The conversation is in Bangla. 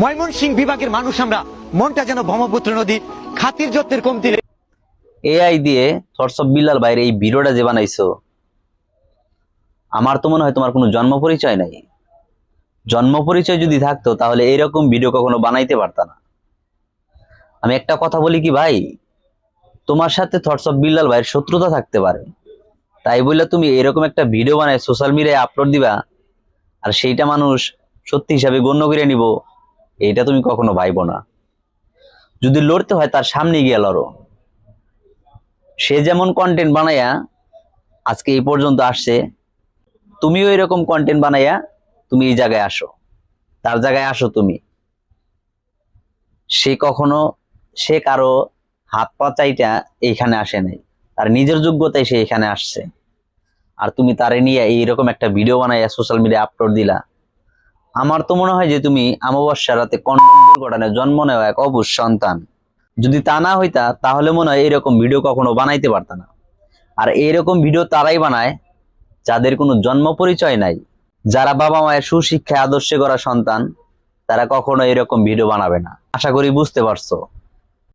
ময়মনসিংহ বিভাগের মানুষ আমরা, মনটা যেন ব্রহ্মপুত্র নদী, খাতির যত্নের কমতি। এআই দিয়ে থটস অফ বিল্লাল ভাইয়ের এই ভিডিওটা যে বানাইছো, আমার তো মনে হয় তোমার কোনো জন্ম পরিচয় নাই। জন্ম পরিচয় যদি থাকতো তাহলে এইরকম ভিডিও কখনো বানাইতে পারতা না। আমি একটা কথা বলি কি ভাই, তোমার সাথে থটস অফ বিল্লাল ভাইয়ের শত্রুতা থাকতে পারে, তাই বললে তুমি এরকম একটা ভিডিও বানায় সোশ্যাল মিডিয়ায় আপলোড দিবা আর সেইটা মানুষ সত্যি হিসাবে গণ্য করে নিব, এইটা তুমি কখনো ভাইবো না। যদি লড়তে হয় তার সামনে গিয়ে লড়ো। সে যেমন কন্টেন্ট বানাইয়া আজকে এই পর্যন্ত আসছে, তুমিও এরকম কন্টেন্ট বানাইয়া তুমি এই জায়গায় আসো, তার জায়গায় আসো তুমি। সে কারো হাত পা চাইটা এইখানে আসে নাই, তার নিজের যোগ্যতায় সে এখানে আসছে। আর তুমি তারে নিয়ে এইরকম একটা ভিডিও বানাইয়া সোশ্যাল মিডিয়া আপলোড দিলা। আমার তো মনে হয় যে তুমি অমাবস্যার রাতে কন্ডম দুর্ঘটনায় জন্ম নেওয়া এক অবুঝ সন্তান। যদি তা না হইতা তাহলে মনে হয় এরকম ভিডিও কখনো বানাইতে পারতা না। আর এইরকম ভিডিও তারাই বানায় যাদের কোনো জন্ম পরিচয় নাই, যারা বাবা মায়ের সুশিক্ষায় আদর্শে গড়া সন্তান, তারা কখনো এরকম ভিডিও বানাবে না। আশা করি বুঝতে পারছো।